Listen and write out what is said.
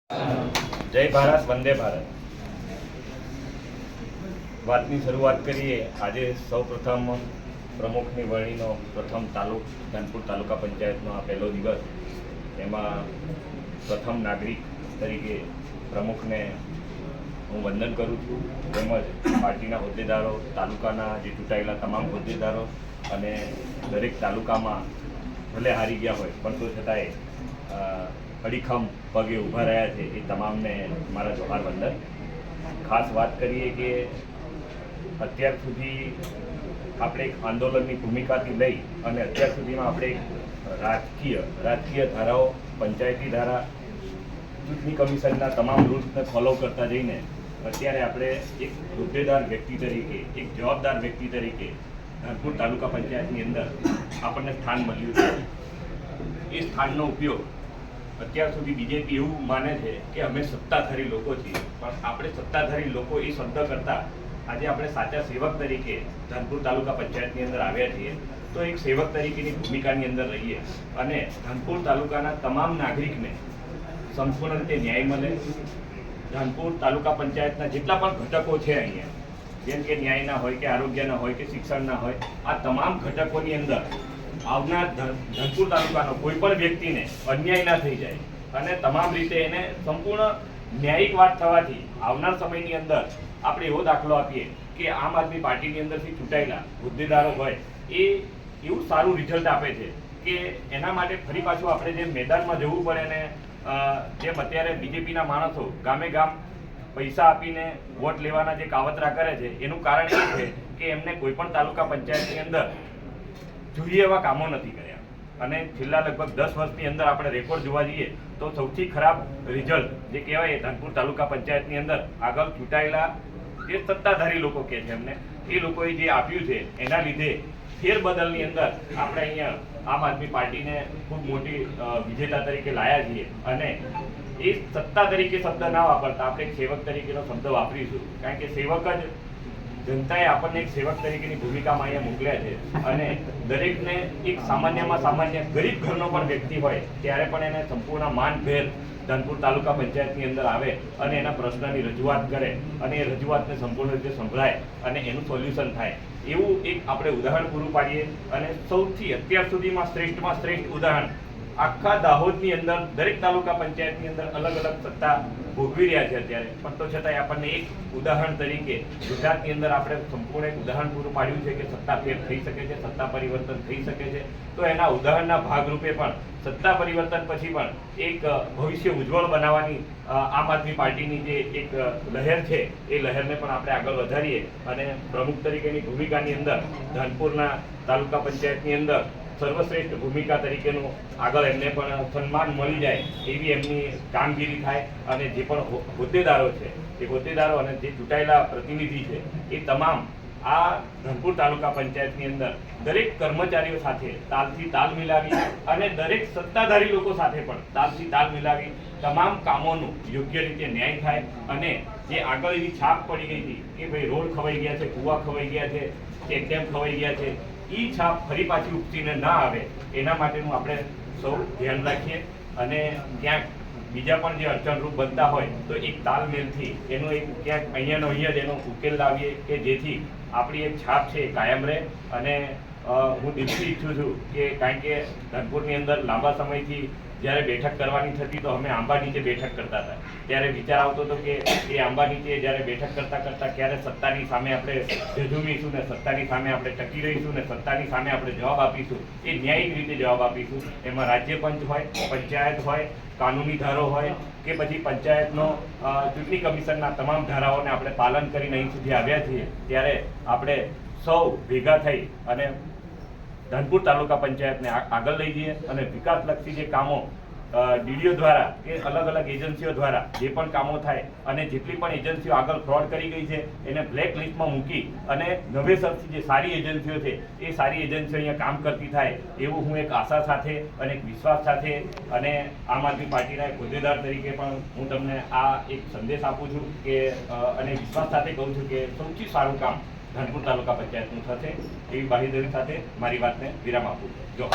જય ભારત, વંદે ભારત. વાતની શરૂઆત કરીએ. આજે સૌ પ્રથમ પ્રમુખની વરણીનો પ્રથમ ધાનપુર તાલુકા પંચાયતનો આ પહેલો દિવસ. એમાં પ્રથમ નાગરિક તરીકે પ્રમુખને હું વંદન કરું છું, તેમજ પાર્ટીના હોદ્દેદારો, તાલુકાના જે ચૂંટાયેલા તમામ હોદ્દેદારો અને દરેક તાલુકામાં ભલે હારી ગયા હોય પણ તો છતાંય અડીખમ પગે ઊભા રહ્યા છે એ તમામને મારા જોહાર વંદન. ખાસ વાત કરીએ કે અત્યાર સુધી આપણે એક આંદોલનની ભૂમિકાથી લઈ અને અત્યાર સુધીમાં આપણે એક રાજકીય ધારાઓ, પંચાયતી ધારા, ચૂંટણી કમિશનના તમામ રૂલ્સને ફોલો કરતા જઈને અત્યારે આપણે એક હોદ્દેદાર વ્યક્તિ તરીકે, એક જવાબદાર વ્યક્તિ તરીકે ધાનપુર તાલુકા પંચાયતની અંદર આપણને સ્થાન મળ્યું છે. એ સ્થાનનો ઉપયોગ અત્યાર સુધી બીજેપી એવું માને છે કે અમે સત્તાધારી લોકો છીએ, પણ આપણે સત્તાધારી લોકો એ શબ્દ કરતાં આજે આપણે સાચા સેવક તરીકે ધાનપુર તાલુકા પંચાયતની અંદર આવ્યા છીએ. તો એક સેવક તરીકેની ભૂમિકાની અંદર રહીએ અને ધાનપુર તાલુકાના તમામ નાગરિકને સંપૂર્ણ રીતે ન્યાય મળે. ધાનપુર તાલુકા પંચાયતના જેટલા પણ ઘટકો છે અહીંયા, જેમ કે ન્યાયના હોય કે આરોગ્યના હોય કે શિક્ષણના હોય, આ તમામ ઘટકોની અંદર આવનાર ધાનપુર તાલુકાનો કોઈ પણ વ્યક્તિને અન્યાય ના થઈ જાય અને તમામ રીતે એને સંપૂર્ણ ન્યાયિક વાત થવાથી આવનાર સમયની અંદર આપણે એવો દાખલો આપીએ કે આમ આદમી પાર્ટીની અંદરથી ચૂંટાયેલા હોદ્દેદારો હોય એ એવું સારું રિઝલ્ટ આપે છે કે એના માટે ફરી પાછું આપણે જે મેદાનમાં જવું પડે અને જેમ અત્યારે બીજેપીના માણસો ગામે ગામ પૈસા આપીને વોટ લેવાના જે કાવતરા કરે છે, એનું કારણ એ છે કે એમને કોઈ પણ તાલુકા પંચાયતની અંદર જોઈએ એવા કામો નથી કર્યા. અને છેલ્લા લગભગ 10 વર્ષની અંદર આપણે રેકોર્ડ જોવા જઈએ તો સૌથી ખરાબ રિઝલ્ટ જે કહેવાય ધાનપુર તાલુકા પંચાયતની અંદર આગળ ચૂંટાયેલા જે સત્તાધારી લોકો કહે છે એમને, એ લોકોએ જે આપ્યું છે એના લીધે ફેરબદલની અંદર આપણે અહીંયા આમ આદમી પાર્ટીને ખૂબ મોટી વિજેતા તરીકે લાયા છીએ. અને એ સત્તા તરીકે શબ્દ ના વાપરતા આપણે એક સેવક તરીકેનો શબ્દ વાપરીશું, કારણ કે સેવક જ જનતાએ આપણને એક સેવક તરીકેની ભૂમિકામાં અહીંયા મોકલ્યા છે. અને દરેકને એક સામાન્યમાં સામાન્ય ગરીબ ઘરનો પણ વ્યક્તિ હોય ત્યારે પણ એને સંપૂર્ણ માનભેર ધાનપુર તાલુકા પંચાયતની અંદર આવે અને એના પ્રશ્નની રજૂઆત કરે અને એ રજૂઆતને સંપૂર્ણ રીતે સંભળાય અને એનું સોલ્યુશન થાય, એવું એક આપણે ઉદાહરણ પૂરું પાડીએ. અને સૌથી અત્યાર સુધીમાં શ્રેષ્ઠમાં શ્રેષ્ઠ ઉદાહરણ આખા દાહોદની અંદર દરેક તાલુકા પંચાયતની અંદર અલગ અલગ સત્તા ભોગવી રહ્યા છે અત્યારે, પણ તો છતાંય આપણને એક ઉદાહરણ તરીકે ગુજરાતની અંદર આપણે સંપૂર્ણ એક ઉદાહરણ પૂરું પાડ્યું છે કે સત્તા ફેર થઈ શકે છે, સત્તા પરિવર્તન થઈ શકે છે. તો એના ઉદાહરણના ભાગરૂપે પણ સત્તા પરિવર્તન પછી પણ એક ભવિષ્ય ઉજ્જવળ બનાવવાની આમ આદમી પાર્ટીની જે એક લહેર છે એ લહેરને પણ આપણે આગળ વધારીએ અને પ્રમુખ તરીકેની ભૂમિકાની અંદર ધાનપુરના તાલુકા પંચાયતની અંદર સર્વશ્રેષ્ઠ ભૂમિકા તરીકેનું આગળ એમને પણ સન્માન મળી જાય એવી એમની કામગીરી થાય. અને જે પણ હોદ્દેદારો છે એ હોદ્દેદારો અને જે ચૂંટાયેલા પ્રતિનિધિ છે એ તમામ આ ધાનપુર તાલુકા પંચાયતની અંદર દરેક કર્મચારીઓ સાથે તાલથી તાલ મિલાવી અને દરેક સત્તાધારી લોકો સાથે પણ તાલથી તાલ મિલાવી તમામ કામોનું યોગ્ય રીતે ન્યાય થાય. અને જે આગળ એવી છાપ પડી ગઈ હતી કે ભાઈ રોડ ખવાઈ ગયા છે, કૂવા ખવાઈ ગયા છે, ચેકડેમ ખવાઈ ગયા છે, એ છાપ ફરી પાછી ઉપસીને ના આવે એના માટેનું આપણે સૌ ધ્યાન રાખીએ. અને ક્યાંક બીજા પણ જે અડચણરૂપ બનતા હોય તો એક તાલમેલથી એનો એક ક્યાંક અહીંયાનો અહીંયા જ એનો ઉકેલ લાવીએ કે જેથી આપણી એક છાપ છે એ કાયમ રહે. અને હું દિલથી ઈચ્છું છું કે કારણ કે ધાનપુરની અંદર લાંબા સમયથી જ્યારે બેઠક કરવાની થતી તો અમે આંબા નીચે બેઠક કરતા હતા, ત્યારે વિચાર આવતો હતો કે એ આંબા નીચે જ્યારે બેઠક કરતાં ક્યારે સત્તાની સામે આપણે ઝઝૂમીશું ને સત્તાની સામે આપણે ટકી રહીશું ને સત્તાની સામે આપણે જવાબ આપીશું, એ ન્યાયિક રીતે જવાબ આપીશું. એમાં રાજ્ય પંચ હોય, પંચાયત હોય, કાનૂની ધારો હોય કે પછી પંચાયતનો ચૂંટણી કમિશનના તમામ ધારાઓને આપણે પાલન કરીને અહીં સુધી આવ્યા છીએ, ત્યારે આપણે સૌ ભેગા થઈ અને ધાનપુર તાલુકા પંચાયતને આગળ લઈ જઈએ અને વિકાસલક્ષી જે કામો ડીડીઓ દ્વારા કે અલગ અલગ એજન્સીઓ દ્વારા જે પણ કામો થાય અને જેટલી પણ એજન્સીઓ આગળ ફ્રોડ કરી ગઈ છે એને બ્લેક લિસ્ટમાં મૂકી અને નવેસરથી જે સારી એજન્સીઓ છે એ સારી એજન્સીઓ અહીંયા કામ કરતી થાય એવું હું એક આશા સાથે અને એક વિશ્વાસ સાથે અને આમ આદમી પાર્ટીના એક હોદ્દેદાર તરીકે પણ હું તમને આ એક સંદેશ આપું છું કે અને વિશ્વાસ સાથે કહું છું કે સૌથી સારું કામ ધાનપુર તાલુકા પંચાયતનું થશે એવી બાંહેધરી સાથે મારી વાતને વિરામ આપું. જો